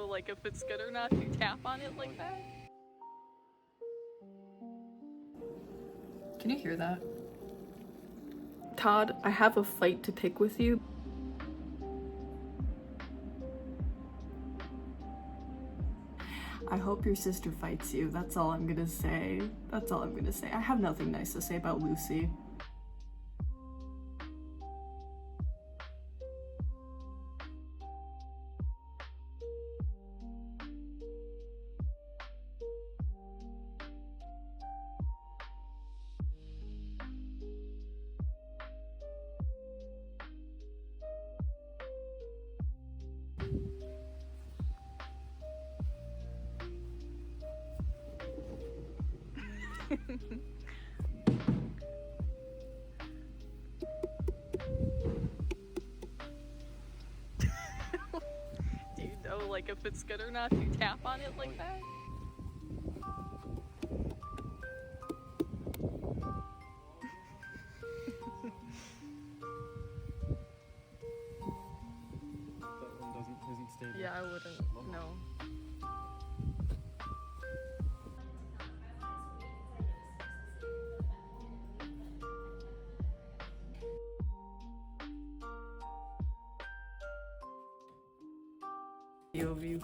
know like if it's good or not if you tap on it like that? Can you hear that? Todd, I have a fight to pick with you. I hope your sister fights you. That's all I'm gonna say. That's all I'm gonna say. I have nothing nice to say about Lucy. Do you know like if it's good or not if you tap on it like that? That one isn't stable. Yeah, I wouldn't. No. Of you.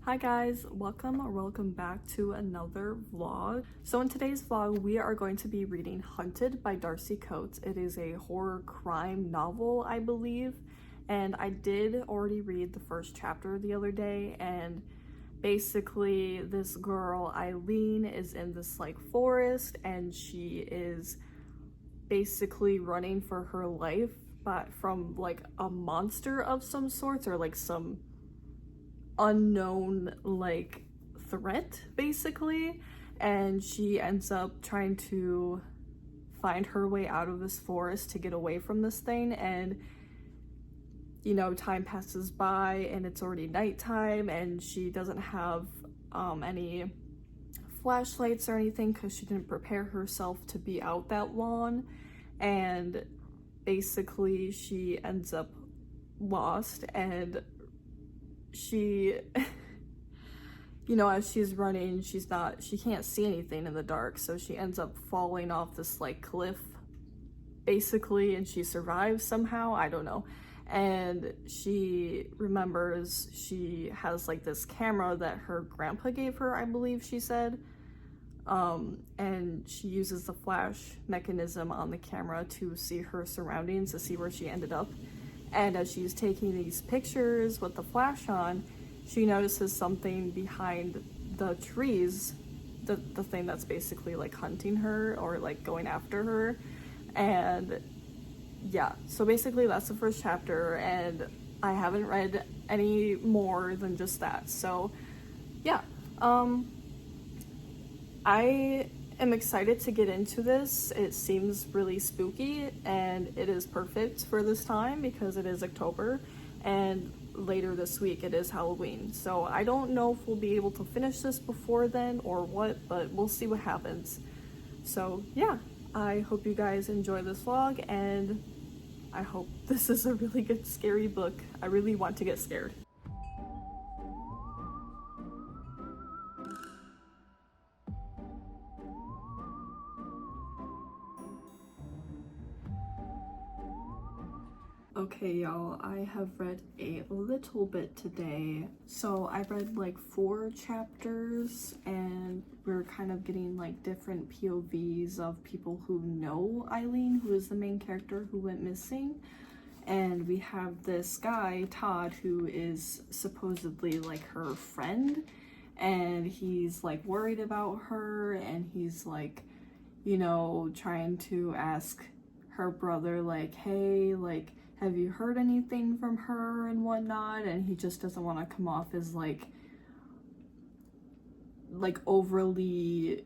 Hi guys, welcome back to another vlog. So in today's vlog, we are going to be reading Hunted by Darcy Coates. It is a horror crime novel, I believe. And I did already read the first chapter the other day, and basically this girl, Eileen, is in this like forest and she is basically running for her life but from like a monster of some sorts, or like some unknown like threat basically, and she ends up trying to find her way out of this forest to get away from this thing. And you know, time passes by and it's already nighttime and she doesn't have any flashlights or anything because she didn't prepare herself to be out that long, and basically she ends up lost. And she you know, as she's running, she can't see anything in the dark, so she ends up falling off this like cliff basically, and she survives somehow, I don't know. And she remembers she has like this camera that her grandpa gave her, I believe she said, and she uses the flash mechanism on the camera to see her surroundings, to see where she ended up. And as she's taking these pictures with the flash on, she notices something behind the trees, the thing that's basically like hunting her or like going after her. And yeah, so basically that's the first chapter, and I haven't read any more than just that. So yeah, I am excited to get into this. It seems really spooky, and it is perfect for this time because it is October, and later this week it is Halloween. So I don't know if we'll be able to finish this before then or what, but we'll see what happens. So yeah, I hope you guys enjoy this vlog, and I hope this is a really good scary book. I really want to get scared. Okay y'all, I have read a little bit today. So I read like 4 chapters, and we're kind of getting like different POVs of people who know Eileen, who is the main character who went missing. And we have this guy, Todd, who is supposedly like her friend, and he's like worried about her, and he's like, you know, trying to ask her brother, like, hey, like, have you heard anything from her and whatnot? And he just doesn't want to come off as like overly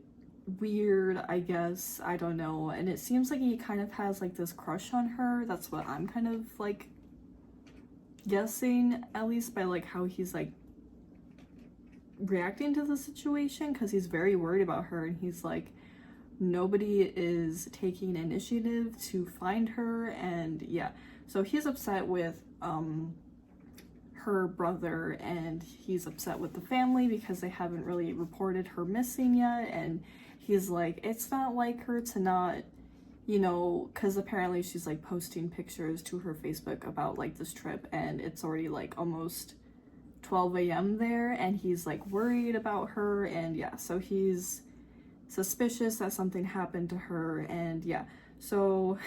weird, I guess. I don't know. And it seems like he kind of has like this crush on her. That's what I'm kind of like guessing, at least by like how he's like reacting to the situation, because he's very worried about her, and he's like, nobody is taking initiative to find her. And yeah, so he's upset with her brother, and he's upset with the family because they haven't really reported her missing yet. And he's like, it's not like her to not, you know, because apparently she's like posting pictures to her Facebook about like this trip, and it's already like almost 12 a.m. there, and he's like worried about her. And yeah, so he's suspicious that something happened to her. And yeah, so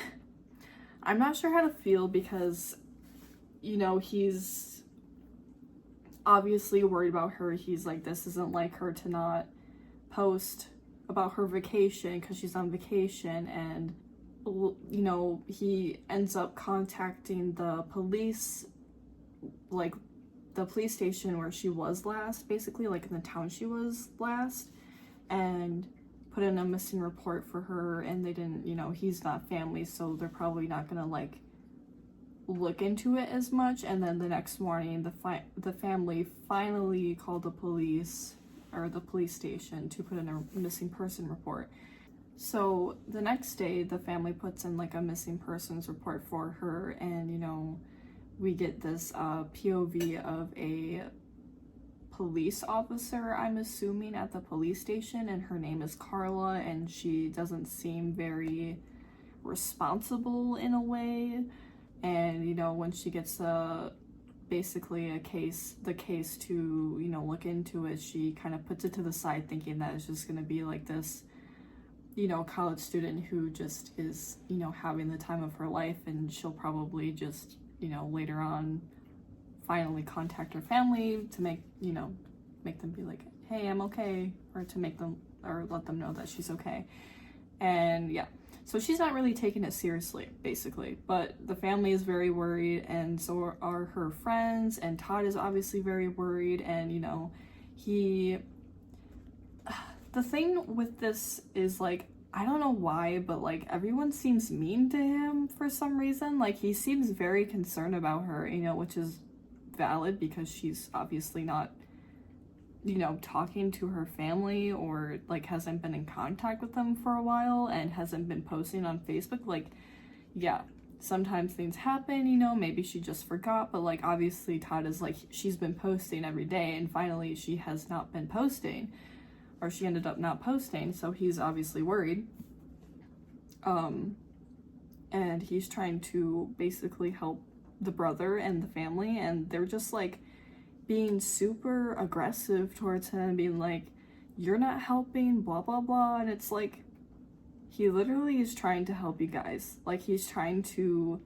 I'm not sure how to feel, because, you know, he's obviously worried about her. He's like, this isn't like her to not post about her vacation because she's on vacation. And, you know, he ends up contacting the police, like the police station where she was last, basically, like in the town she was last, and put in a missing report for her. And they didn't, you know, he's not family, so they're probably not gonna like look into it as much. And then the next morning, the family finally called the police, or the police station, to put in a missing person report. So the next day, the family puts in like a missing persons report for her, and, you know, we get this POV of a police officer, I'm assuming, at the police station, and her name is Carla, and she doesn't seem very responsible in a way. And, you know, when she gets basically the case to, you know, look into it, she kind of puts it to the side, thinking that it's just going to be like this, you know, college student who just is, you know, having the time of her life, and she'll probably just, you know, later on finally contact her family to make them be like, hey, I'm okay, or to make them, or let them know that she's okay. And yeah, so she's not really taking it seriously, basically. But the family is very worried, and so are her friends, and Todd is obviously very worried. And, you know, the thing with this is, like, I don't know why, but like everyone seems mean to him for some reason. Like, he seems very concerned about her, you know, which is valid, because she's obviously not, you know, talking to her family, or like hasn't been in contact with them for a while, and hasn't been posting on Facebook. Like, yeah, sometimes things happen, you know, maybe she just forgot, but like obviously Todd is like, she's been posting every day, and finally she has not been posting, or she ended up not posting, so he's obviously worried. And he's trying to basically help the brother and the family, and they're just like being super aggressive towards him, being like, you're not helping, blah blah blah. And it's like, he literally is trying to help you guys. Like, he's trying to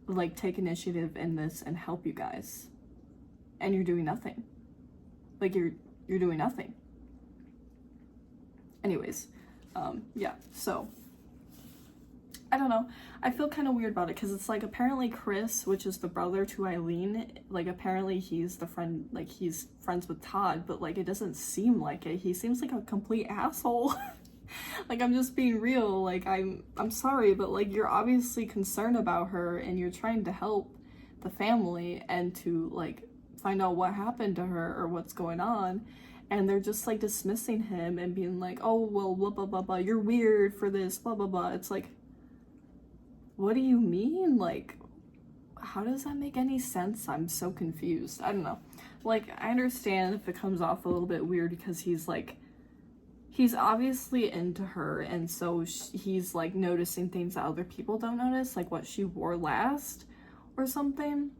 like take initiative in this and help you guys, and you're doing nothing. Like, you're doing nothing. Anyways, yeah, so I don't know. I feel kind of weird about it, because it's like, apparently Chris, which is the brother to Eileen, like apparently he's the friend, like he's friends with Todd, but like it doesn't seem like it. He seems like a complete asshole. Like, I'm just being real. Like, I'm sorry, but like, you're obviously concerned about her, and you're trying to help the family and to like find out what happened to her or what's going on. And they're just like dismissing him and being like, oh, well, blah blah blah blah, you're weird for this, blah blah blah. It's like, what do you mean? Like, how does that make any sense? I'm so confused. I don't know. Like, I understand if it comes off a little bit weird, because he's like, he's obviously into her, and so he's like noticing things that other people don't notice, like what she wore last or something.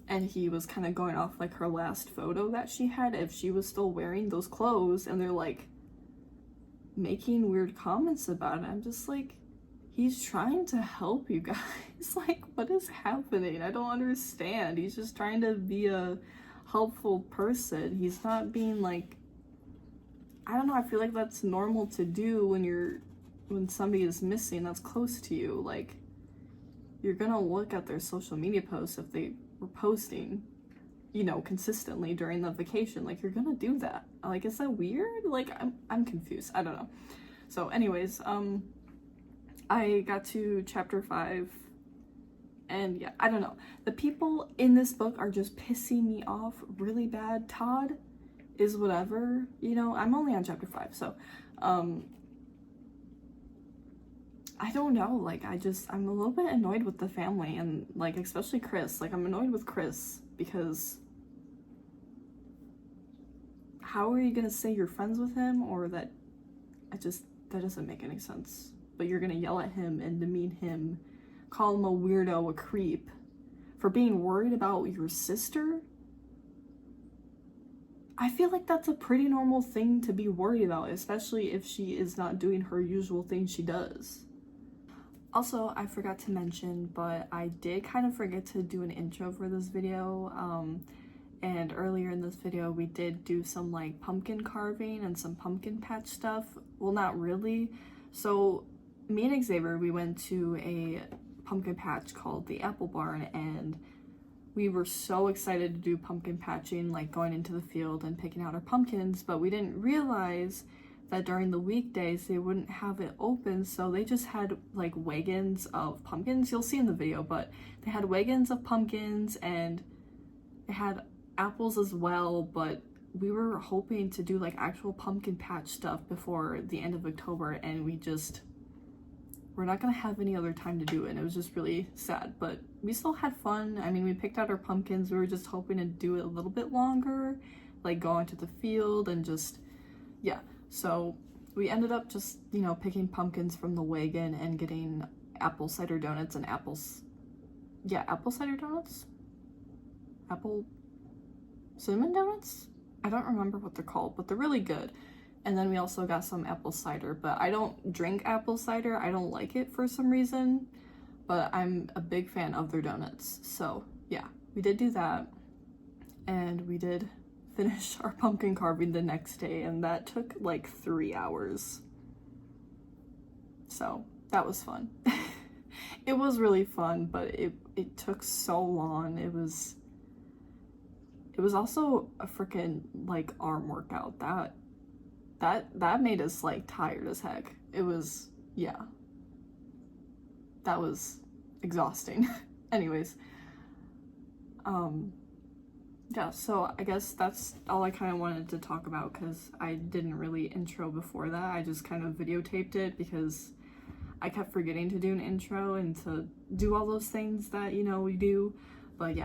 And he was kind of going off like her last photo that she had, if she was still wearing those clothes, and they're like making weird comments about it. I'm just like, he's trying to help you guys. Like, what is happening? I don't understand. He's just trying to be a helpful person. He's not being like, I don't know, I feel like that's normal to do when you're when somebody is missing that's close to you, like, you're gonna look at their social media posts if they were posting, you know, consistently during the vacation. Like, you're gonna do that. Like, is that weird? Like, I'm confused. I don't know. So anyways, I got to chapter 5, and yeah, I don't know. The people in this book are just pissing me off really bad. Todd is whatever, you know. I'm only on chapter 5, so I don't know, like, I'm a little bit annoyed with the family, and, like, especially Chris. Like, I'm annoyed with Chris because how are you gonna say you're friends with him, or that doesn't make any sense. But you're gonna yell at him and demean him, call him a weirdo, a creep, for being worried about your sister? I feel like that's a pretty normal thing to be worried about, especially if she is not doing her usual thing she does. Also, I forgot to mention, but I did kind of forget to do an intro for this video, and earlier in this video we did do some like pumpkin carving and some pumpkin patch stuff. Well, not really. So me and Xavier, we went to a pumpkin patch called the Apple Barn, and we were so excited to do pumpkin patching, like going into the field and picking out our pumpkins, but we didn't realize that during the weekdays they wouldn't have it open, so they just had like wagons of pumpkins. You'll see in the video, but they had wagons of pumpkins and they had apples as well, but we were hoping to do like actual pumpkin patch stuff before the end of October, and we're not gonna have any other time to do it, and it was just really sad. But we still had fun. I mean, we picked out our pumpkins. We were just hoping to do it a little bit longer, like go into the field and just, yeah. So we ended up just, you know, picking pumpkins from the wagon and getting apple cider donuts and apple cider donuts? Apple cinnamon donuts? I don't remember what they're called, but they're really good. And then we also got some apple cider, but I don't drink apple cider. I don't like it for some reason, but I'm a big fan of their donuts. So yeah, we did do that, and we did finish our pumpkin carving the next day, and that took like 3 hours. So that was fun. It was really fun, but it took so long. It was also a freaking like arm workout. That made us like tired as heck. It was, yeah. That was exhausting. Anyways, yeah, so I guess that's all I kind of wanted to talk about, because I didn't really intro before that. I just kind of videotaped it because I kept forgetting to do an intro and to do all those things that, you know, we do. But yeah.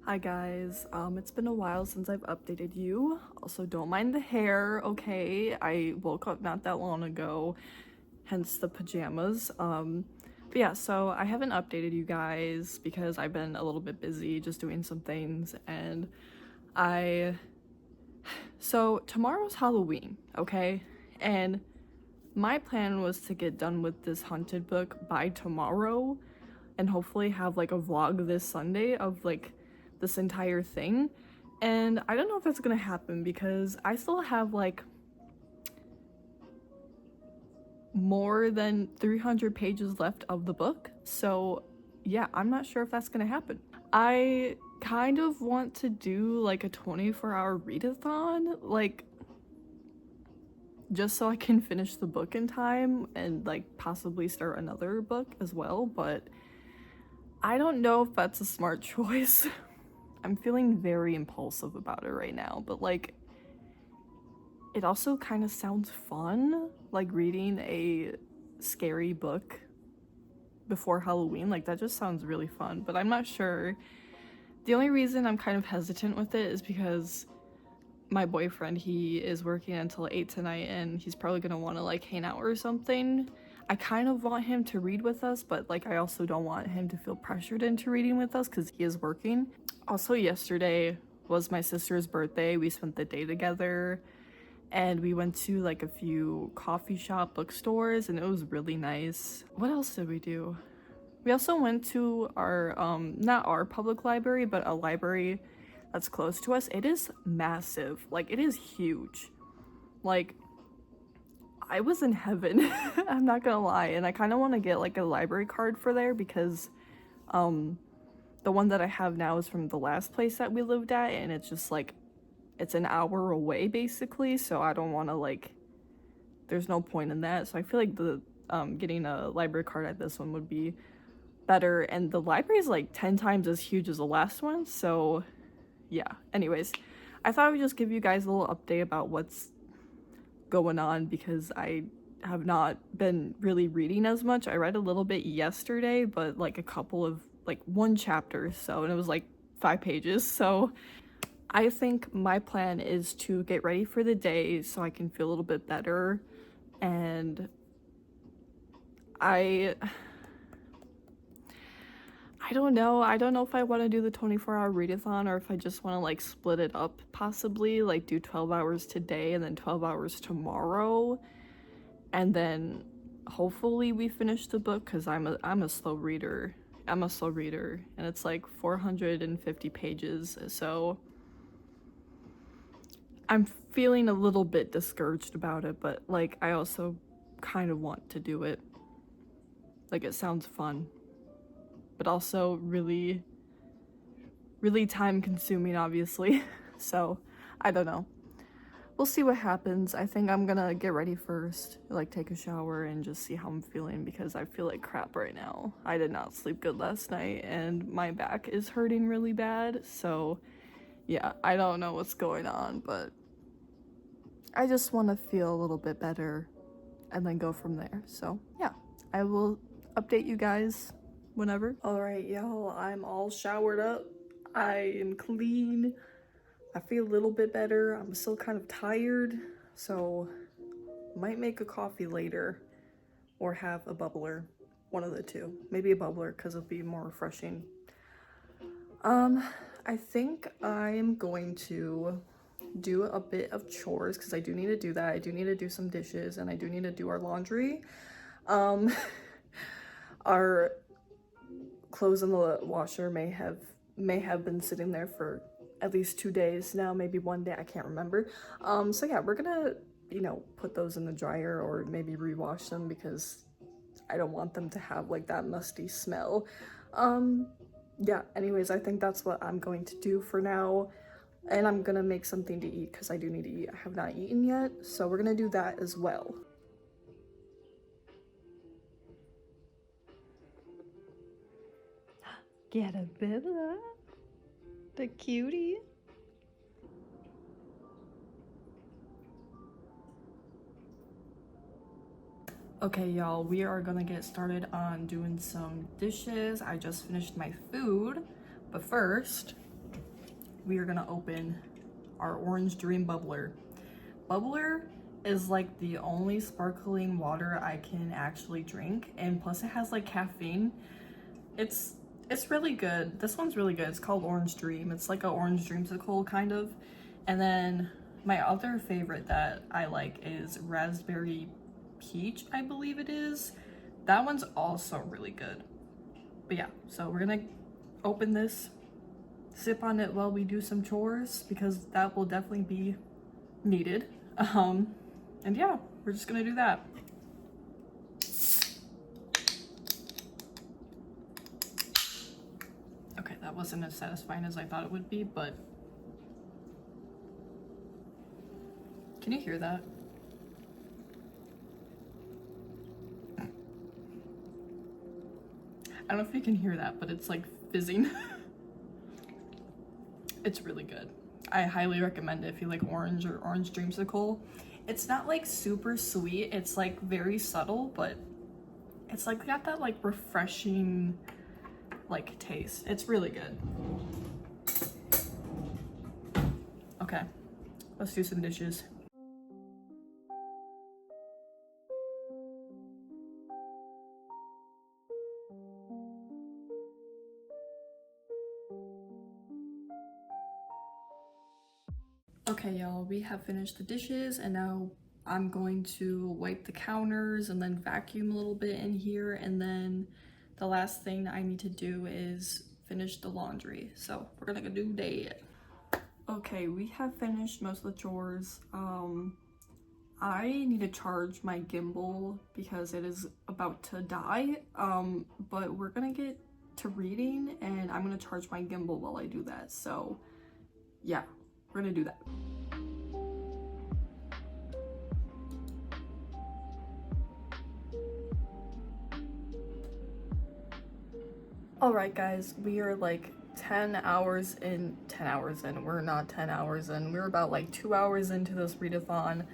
Hi guys, it's been a while since I've updated you. Also, don't mind the hair, okay? I woke up not that long ago, hence the pajamas. But yeah, so I haven't updated you guys because I've been a little bit busy just doing some things, and so tomorrow's Halloween, okay? And my plan was to get done with this haunted book by tomorrow and hopefully have like a vlog this Sunday of like this entire thing. And I don't know if that's gonna happen because I still have like more than 300 pages left of the book. So yeah, I'm not sure if that's gonna happen. I kind of want to do like a 24-hour readathon, like just so I can finish the book in time and like possibly start another book as well, but I don't know if that's a smart choice. I'm feeling very impulsive about it right now, but like it also kind of sounds fun, like reading a scary book before Halloween. Like that just sounds really fun, but I'm not sure. The only reason I'm kind of hesitant with it is because my boyfriend, he is working until 8 tonight and he's probably gonna want to like hang out or something. I kind of want him to read with us, but like I also don't want him to feel pressured into reading with us because he is working. Also, yesterday was my sister's birthday. We spent the day together and we went to like a few coffee shop bookstores and it was really nice. What else did we do? We also went to our not our public library, but a library that's close to us. It is massive. Like it is huge. Like I was in heaven. I'm not gonna lie. And I kind of want to get like a library card for there because the one that I have now is from the last place that we lived at and it's just like it's an hour away basically, so I don't want to like there's no point in that. So I feel like the getting a library card at this one would be better, and the library is like 10 times as huge as the last one, so yeah. Anyways, I thought I would just give you guys a little update about what's going on because I have not been really reading as much. I read a little bit yesterday, but like a couple of like one chapter, so, and it was like 5 pages. So I think my plan is to get ready for the day so I can feel a little bit better, and I don't know. I don't know if I want to do the 24-hour readathon or if I just want to like split it up possibly, like do 12 hours today and then 12 hours tomorrow. And then hopefully we finish the book cuz I'm a slow reader. I'm a slow reader and it's like 450 pages. So I'm feeling a little bit discouraged about it, but like I also kind of want to do it. Like it sounds fun, but also really time consuming, obviously. So I don't know, we'll see what happens. I think I'm gonna get ready first, like take a shower and just see how I'm feeling because I feel like crap right now. I did not sleep good last night and my back is hurting really bad. So yeah, I don't know what's going on, but I just want to feel a little bit better and then go from there. So yeah, I will update you guys whenever. All right, y'all, I'm all showered up. I am clean. I feel a little bit better. I'm still kind of tired, so might make a coffee later or have a bubbler. One of the two. Maybe a bubbler because it'll be more refreshing. I think I'm going to do a bit of chores because I do need to do that. I do need to do some dishes and I do need to do our laundry. Our clothes in the washer may have been sitting there for at least 2 days now, maybe 1 day, I can't remember. So yeah, we're gonna, you know, put those in the dryer or maybe rewash them because I don't want them to have like that musty smell. Yeah, anyways, I think that's what I'm going to do for now. And I'm gonna make something to eat because I do need to eat. I have not eaten yet, so we're gonna do that as well. Get a Bella, the cutie. Okay, y'all, we are gonna get started on doing some dishes. I just finished my food, but first, we are gonna open our Orange Dream Bubbler. Bubbler is like the only sparkling water I can actually drink, and plus it has like caffeine. It's really good. This one's really good. It's called Orange Dream. It's like a orange dreamsicle kind of. And then my other favorite that I like is Raspberry Peach, I believe it is. That one's also really good. But yeah, so we're gonna open this, sip on it while we do some chores, because that will definitely be needed. And yeah, we're just gonna do that. Okay, that wasn't as satisfying as I thought it would be, but can you hear that? I don't know if you can hear that, but it's like fizzing. It's really good. I highly recommend it if you like orange or orange dreamsicle. It's not like super sweet, it's like very subtle, but it's like got that like refreshing like taste. It's really good. Okay, let's do some dishes. Okay, y'all, we have finished the dishes, and now I'm going to wipe the counters and then vacuum a little bit in here, and then the last thing I need to do is finish the laundry. So we're gonna go do that. Okay, we have finished most of the chores. I need to charge my gimbal because it is about to die. But we're gonna get to reading, and I'm gonna charge my gimbal while I do that. So yeah, we're gonna do that. Alright guys, we are like 10 hours in. We're not 10 hours in. We're about like 2 hours into this readathon.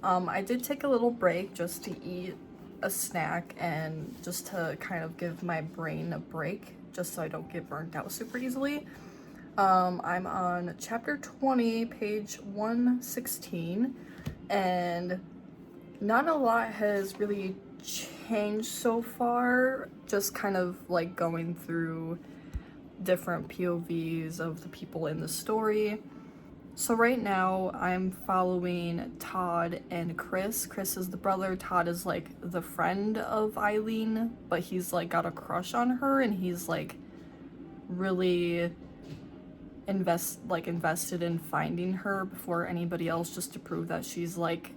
I did take a little break just to eat a snack and just to kind of give my brain a break, just so I don't get burnt out super easily. I'm on chapter 20, page 116, and not a lot has really changed so far, just kind of like going through different POVs of the people in the story. So right now I'm following Todd and Chris. Chris is the brother, Todd is like the friend of Eileen, but he's like got a crush on her, and he's like really invested in finding her before anybody else, just to prove that she's like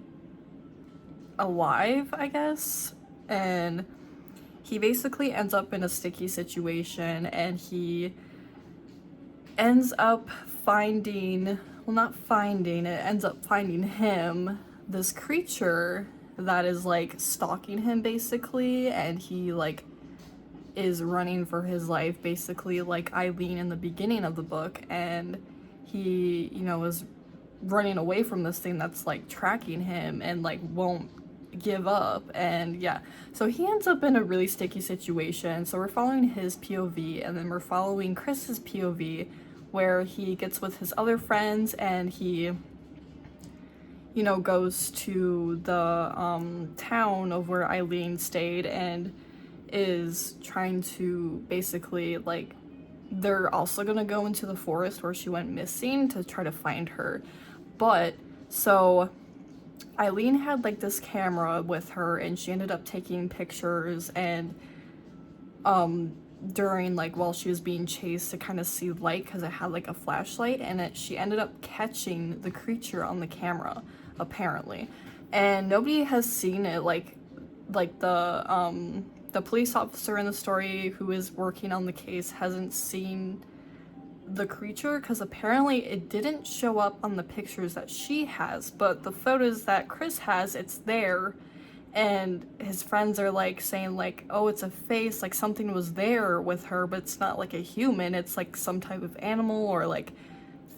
alive, I guess. And he basically ends up in a sticky situation, and he ends up finding, well, not finding, it ends up finding him, this creature that is like stalking him basically, and he like is running for his life basically like Eileen in the beginning of the book, and he, you know, is running away from this thing that's like tracking him and like won't give up. And yeah, so he ends up in a really sticky situation. So we're following his POV, and then we're following Chris's POV, where he gets with his other friends, and he, you know, goes to the town of where Eileen stayed, and is trying to basically like, they're also gonna go into the forest where she went missing to try to find her. But so Eileen had like this camera with her, and she ended up taking pictures, and during like while she was being chased to kind of see light, because it had like a flashlight, and she ended up catching the creature on the camera apparently, and nobody has seen it. Like the police officer in the story who is working on the case hasn't seen the creature, because apparently it didn't show up on the pictures that she has, but the photos that Chris has, it's there. And his friends are like saying like, oh, it's a face, like something was there with her, but it's not like a human, it's like some type of animal or like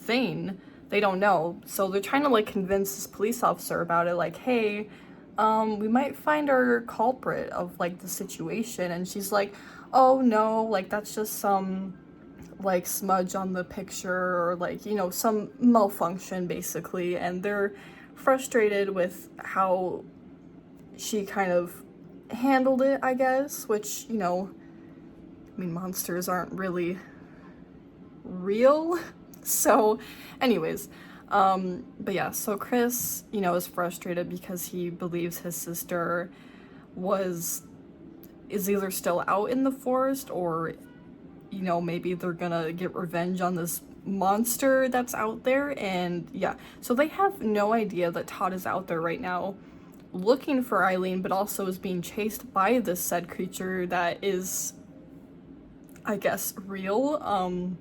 thing. They don't know. So they're trying to like convince this police officer about it, like, hey, we might find our culprit of like the situation. And she's like, oh no, like that's just some like smudge on the picture, or like, you know, some malfunction basically, and they're frustrated with how she kind of handled it, I guess, which, you know, I mean, monsters aren't really real. So anyways, but yeah, so Chris, you know, is frustrated because he believes his sister is either still out in the forest, or, you know, maybe they're gonna get revenge on this monster that's out there. And yeah, so they have no idea that Todd is out there right now looking for Eileen, but also is being chased by this said creature that is, I guess, real.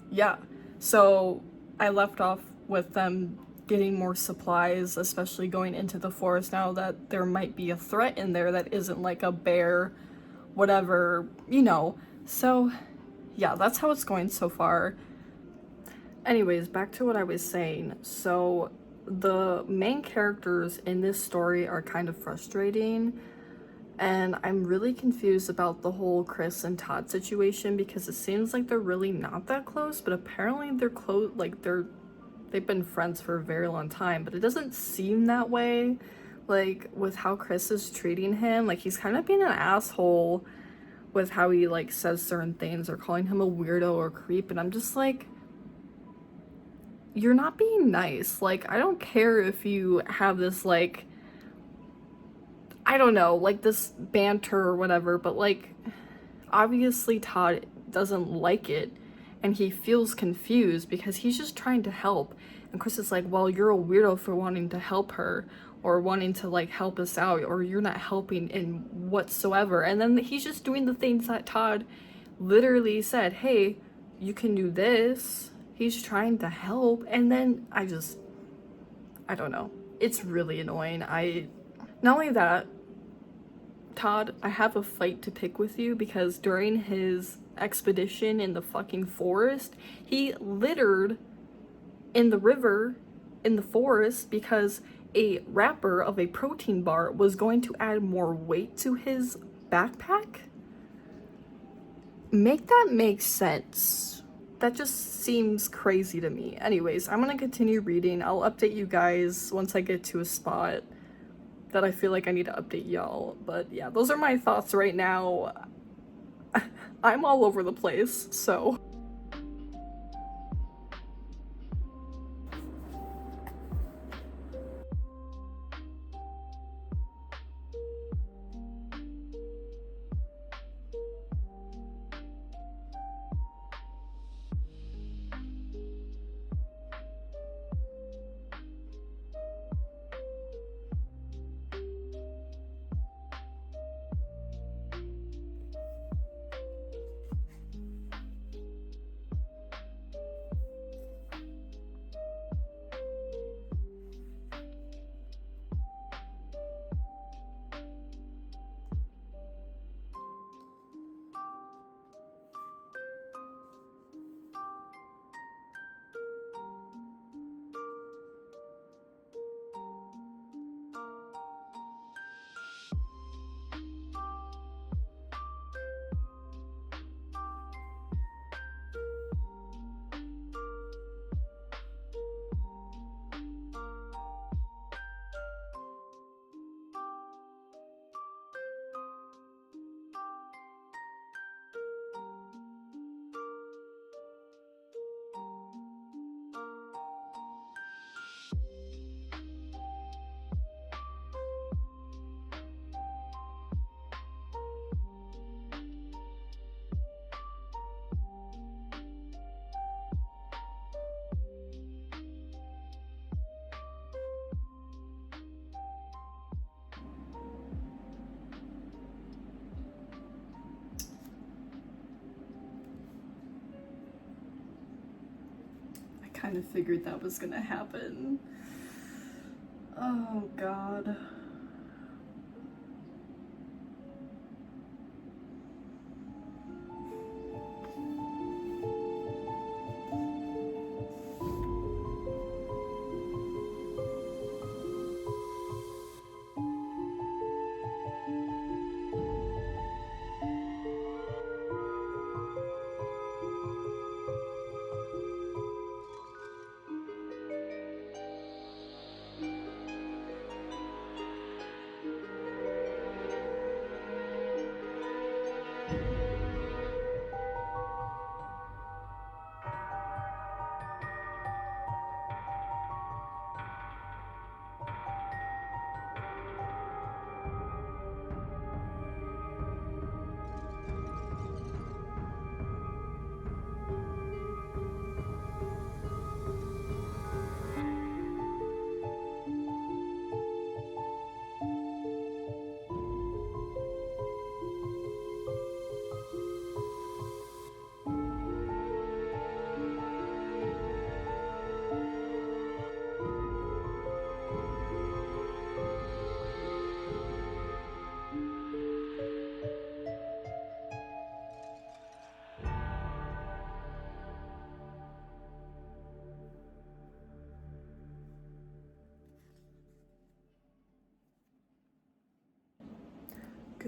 Yeah, so I left off with them getting more supplies, especially going into the forest now that there might be a threat in there that isn't like a bear, whatever, you know. So yeah, that's how it's going so far. Anyways, back to what I was saying. So the main characters in this story are kind of frustrating, and I'm really confused about the whole Chris and Todd situation, because it seems like they're really not that close, but apparently they're close, like they've been friends for a very long time, but it doesn't seem that way. Like with how Chris is treating him, like he's kind of being an asshole with how he like says certain things, or calling him a weirdo or creep, and I'm just like, you're not being nice. Like, I don't care if you have this, like, I don't know, like this banter or whatever, but like, obviously Todd doesn't like it, and he feels confused because he's just trying to help. And Chris is like, well, you're a weirdo for wanting to help her, or wanting to like help us out, or you're not helping in whatsoever. And then he's just doing the things that Todd literally said, hey, you can do this. He's trying to help. And then I don't know. It's really annoying. Not only that, Todd, I have a fight to pick with you, because during his expedition in the fucking forest, he littered in the river in the forest because a wrapper of a protein bar was going to add more weight to his backpack. Make that make sense. That just seems crazy to me. Anyways, I'm gonna continue reading. I'll update you guys once I get to a spot that I feel like I need to update y'all. But yeah, those are my thoughts right now. I'm all over the place, so. Kind of figured that was gonna happen. Oh god.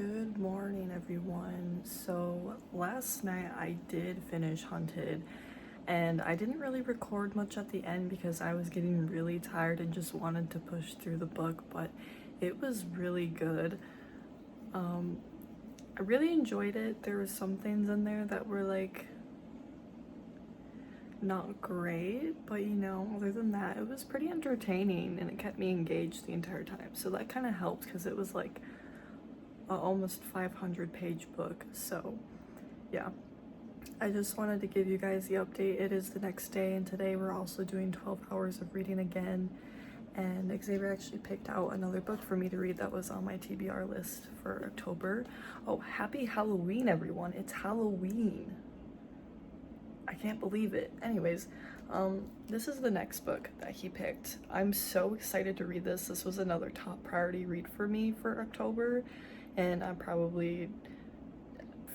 Good morning, everyone. So last night I did finish Hunted, and I didn't really record much at the end because I was getting really tired and just wanted to push through the book, but it was really good. I really enjoyed it. There were some things in there that were like not great, but you know, other than that, it was pretty entertaining and it kept me engaged the entire time. So that kind of helped because it was like a almost 500-page book. So yeah, I just wanted to give you guys the update. It is the next day, and today we're also doing 12 hours of reading again. And Xavier actually picked out another book for me to read that was on my TBR list for October. Oh, happy Halloween, everyone. It's Halloween. I can't believe it. Anyways, this is the next book that he picked. I'm so excited to read this. This was another top priority read for me for October, and I'll probably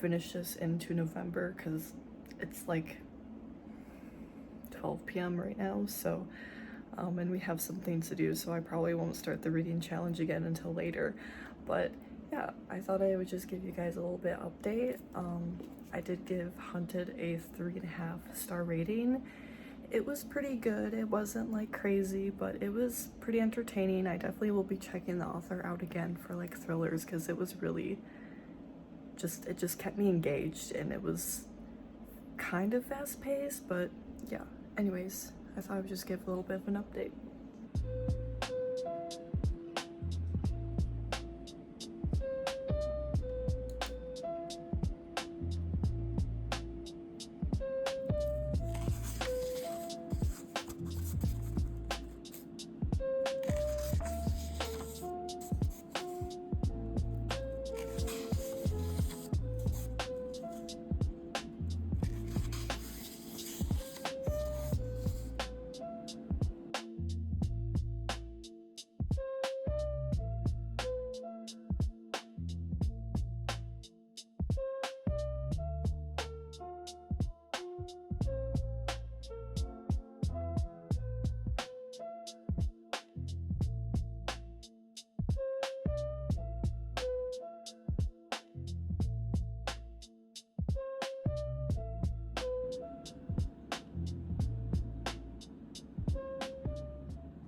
finish this into November because it's like 12 p.m. right now, so and we have some things to do, so I probably won't start the reading challenge again until later. But yeah, I thought I would just give you guys a little bit update. I did give Hunted a 3.5-star rating. It was pretty good. It wasn't like crazy, but it was pretty entertaining. I definitely will be checking the author out again for like thrillers because it was really it just kept me engaged, and it was kind of fast-paced. But yeah, anyways, I thought I would just give a little bit of an update.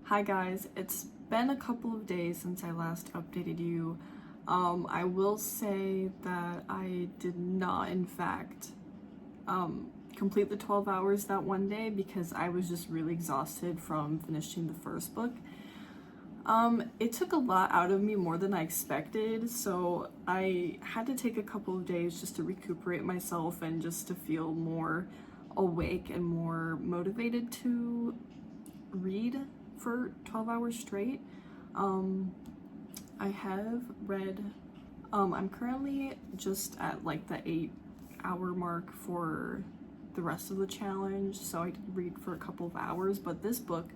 Hi guys, it's been a couple of days since I last updated you. I will say that I did not, in fact, complete the 12 hours that one day because I was just really exhausted from finishing the first book. It took a lot out of me, more than I expected, so I had to take a couple of days just to recuperate myself and just to feel more awake and more motivated to read for 12 hours straight. I have read, I'm currently just at like the 8-hour mark for the rest of the challenge, so I did read for a couple of hours, but this book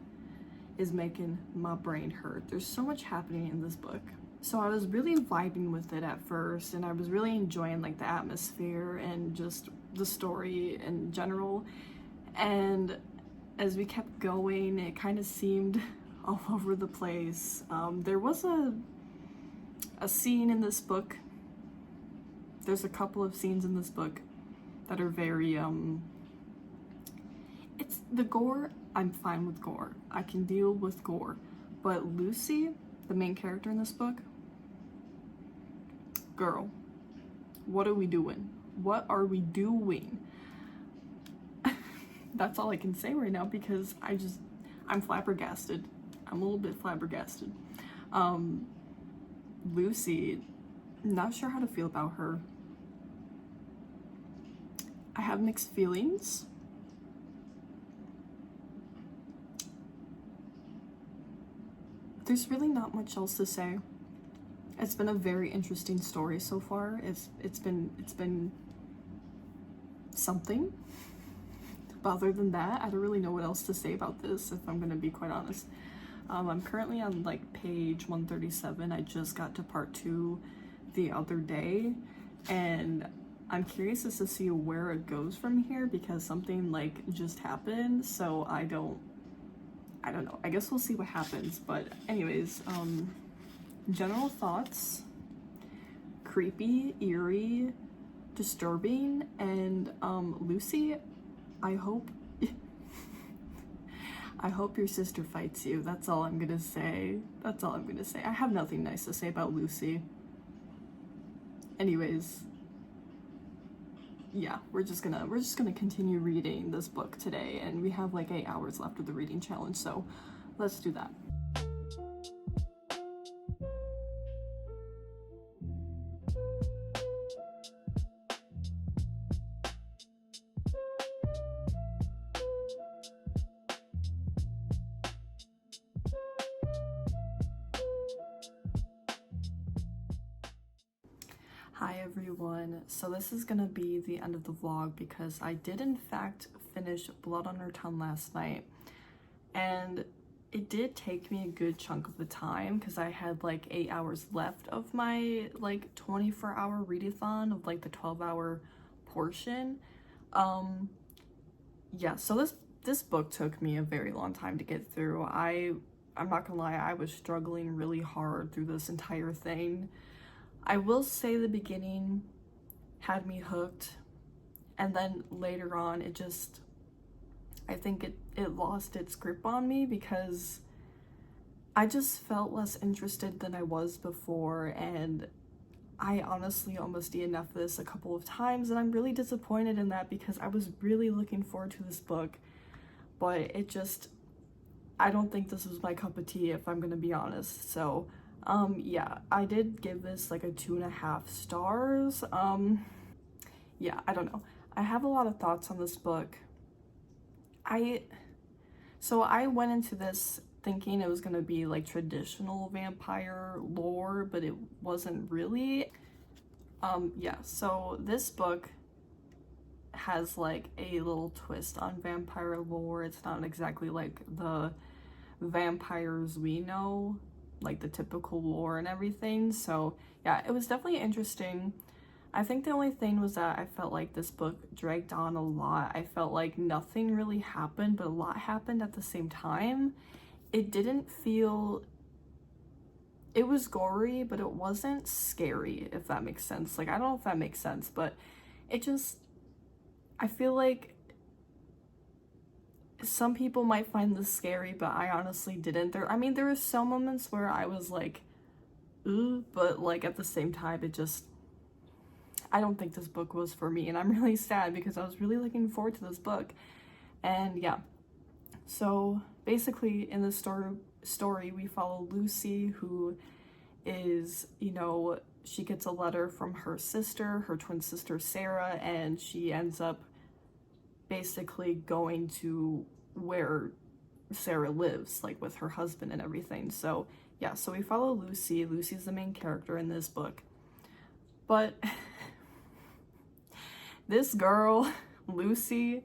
is making my brain hurt. There's so much happening in this book. So I was really vibing with it at first, and I was really enjoying like the atmosphere and just the story in general. And as we kept going, it kind of seemed all over the place. There was a scene in this book. There's a couple of scenes in this book that are very, it's the gore. I'm fine with gore. I can deal with gore. But Lucy, the main character in this book, girl, what are we doing? What are we doing? That's all I can say right now because I'm flabbergasted. I'm a little bit flabbergasted. Lucy, not sure how to feel about her. I have mixed feelings. There's really not much else to say. It's been a very interesting story so far. It's been something. But other than that, I don't really know what else to say about this, if I'm gonna be quite honest. I'm currently on like page 137. I just got to part 2 the other day, and I'm curious as to see where it goes from here because something like just happened, so I don't know. I guess we'll see what happens. But anyways, general thoughts. creepy, eerie, disturbing, and Lucy, I hope I hope your sister fights you. That's all I'm gonna say. That's all I'm gonna say. I have nothing nice to say about Lucy. Anyways, yeah, we're just gonna continue reading this book today, and we have like 8 hours left of the reading challenge, so let's do that. Hi everyone, so this is gonna be the end of the vlog because I did in fact finish Blood on Her Tongue last night, and it did take me a good chunk of the time because I had like 8 hours left of my like 24-hour readathon of like the 12-hour portion. Yeah, so this book took me a very long time to get through. I'm not gonna lie, I was struggling really hard through this entire thing. I will say the beginning had me hooked, and then later on I think it lost its grip on me because I just felt less interested than I was before, and I honestly almost DNF'd this a couple of times, and I'm really disappointed in that because I was really looking forward to this book, but I don't think this was my cup of tea, if I'm gonna be honest. So yeah, I did give this like a 2.5 stars. Yeah, I don't know. I have a lot of thoughts on this book. So I went into this thinking it was gonna be like traditional vampire lore, but it wasn't really. Yeah, so this book has like a little twist on vampire lore. It's not exactly like the vampires we know, like the typical lore and everything. So yeah, it was definitely interesting. I think the only thing was that I felt like this book dragged on a lot. I felt like nothing really happened, but a lot happened at the same time. It didn't feel, it was gory, but it wasn't scary, if that makes sense. Like, I don't know if that makes sense, but I feel like some people might find this scary, but I honestly didn't. There were some moments where I was like, ooh, but like at the same time, I don't think this book was for me, and I'm really sad because I was really looking forward to this book. And yeah, so basically in this story we follow Lucy, who is, she gets a letter from her sister, her twin sister Sarah, and she ends up basically going to where Sarah lives, like with her husband and everything. So yeah, so we follow Lucy. Lucy's the main character in this book. But this girl, Lucy,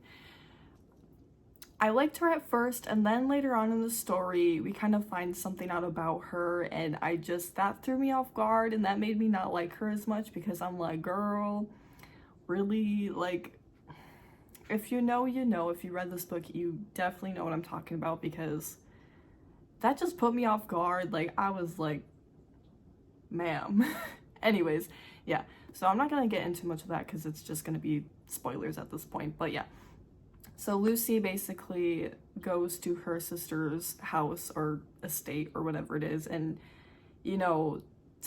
I liked her at first, and then later on in the story, we kind of find something out about her, and that threw me off guard, and that made me not like her as much because I'm like, girl, really? Like, if you know, you know. If you read this book, you definitely know what I'm talking about, because that just put me off guard. Like, I was like, ma'am. Anyways, yeah. So I'm not gonna get into much of that because it's just gonna be spoilers at this point. But yeah. So Lucy basically goes to her sister's house or estate or whatever it is, and, to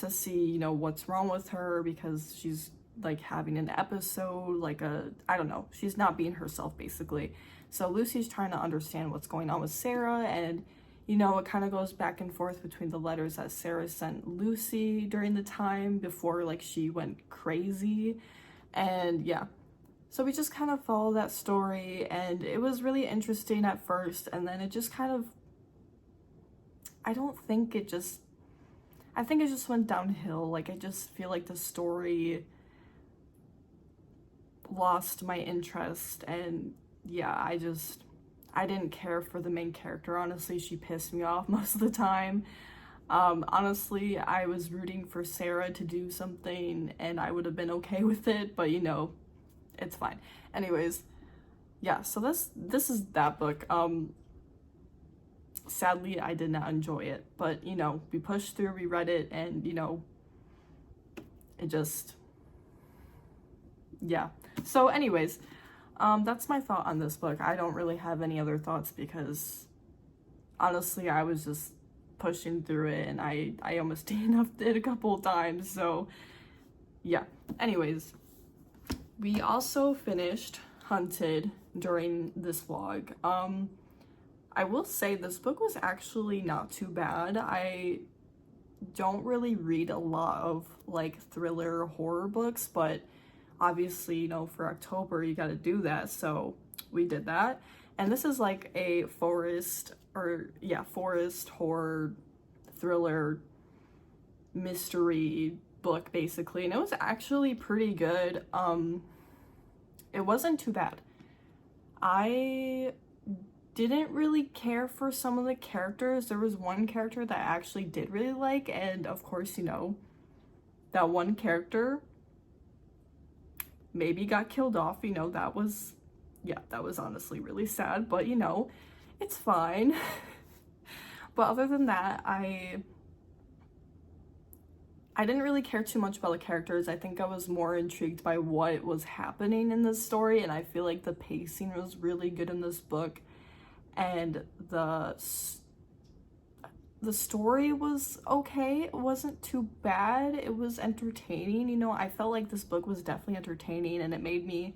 see, what's wrong with her because she's like having an episode, like I don't know, she's not being herself basically. So Lucy's trying to understand what's going on with Sarah, and it kind of goes back and forth between the letters that Sarah sent Lucy during the time before like she went crazy. And yeah, so we just kind of follow that story, and it was really interesting at first, and then it just kind of, I think it just went downhill. Like, I just feel like the story lost my interest, and yeah, I didn't care for the main character. Honestly, she pissed me off most of the time. Honestly, I was rooting for Sarah to do something, and I would have been okay with it, but it's fine. Anyways, yeah, so this is that book. Sadly, I did not enjoy it, but we pushed through, we read it, and it just, yeah. So anyways, that's my thought on this book. I don't really have any other thoughts because honestly, I was just pushing through it and I almost DNF'd it a couple of times, so yeah. Anyways, we also finished Hunted during this vlog. I will say this book was actually not too bad. I don't really read a lot of like thriller horror books, but obviously, you know, for October you gotta do that, so we did that. And this is like a forest horror thriller mystery book basically, and it was actually pretty good. It wasn't too bad. I didn't really care for some of the characters. There was one character that I actually did really like, and of course, you know, that one character maybe got killed off, you know, that was honestly really sad, but you know, it's fine. But other than that, I didn't really care too much about the characters. I think I was more intrigued by what was happening in this story, and I feel like the pacing was really good in this book, and the story was okay. It wasn't too bad. It was entertaining, you know. I felt like this book was definitely entertaining, and it made me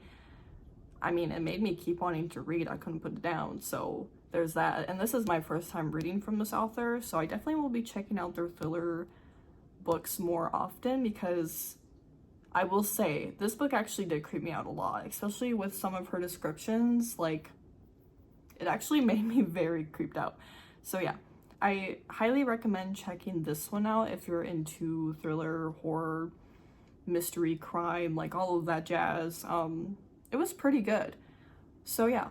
keep wanting to read. I couldn't put it down, so there's that. And this is my first time reading from this author, so I definitely will be checking out their thriller books more often, because I will say this book actually did creep me out a lot, especially with some of her descriptions. Like, it actually made me very creeped out. So yeah, I highly recommend checking this one out if you're into thriller, horror, mystery, crime, like all of that jazz. It was pretty good. So yeah,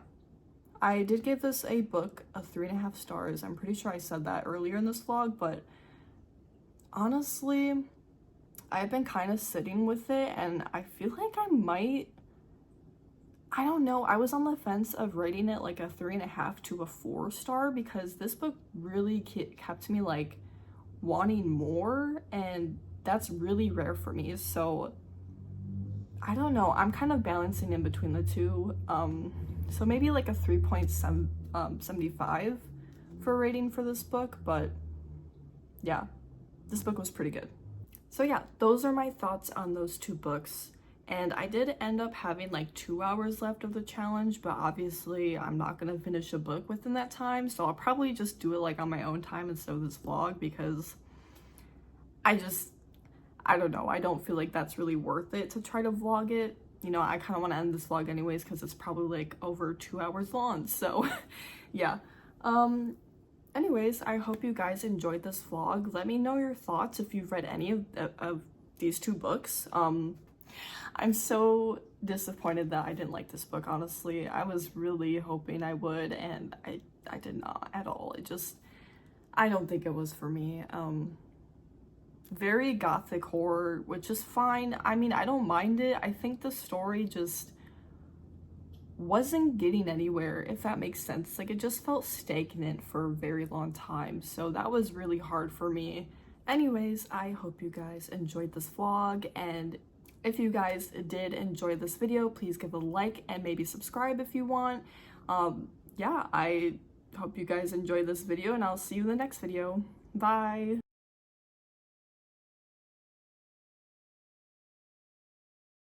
I did give this a book a 3.5 stars. I'm pretty sure I said that earlier in this vlog, but honestly, I've been kind of sitting with it, and I feel like I don't know, I was on the fence of rating it like a 3.5 to a 4 star, because this book really kept me like wanting more, and that's really rare for me. So I don't know, I'm kind of balancing in between the two. So maybe like a 3.75 for a rating for this book, but yeah, this book was pretty good. So yeah, those are my thoughts on those two books. And I did end up having like 2 hours left of the challenge, but obviously I'm not gonna finish a book within that time, so I'll probably just do it like on my own time instead of this vlog, because I don't know, I don't feel like that's really worth it to try to vlog it. You know, I kind of want to end this vlog anyways because it's probably like over 2 hours long, so yeah. Anyways, I hope you guys enjoyed this vlog. Let me know your thoughts if you've read any of these two books. I'm so disappointed that I didn't like this book, honestly. I was really hoping I would, and I did not at all. I don't think it was for me. Very gothic horror, which is fine. I mean, I don't mind it. I think the story just wasn't getting anywhere, if that makes sense. Like, it just felt stagnant for a very long time, so that was really hard for me. Anyways, I hope you guys enjoyed this vlog, and if you guys did enjoy this video, please give a like and maybe subscribe if you want. Yeah, I hope you guys enjoyed this video, and I'll see you in the next video. Bye!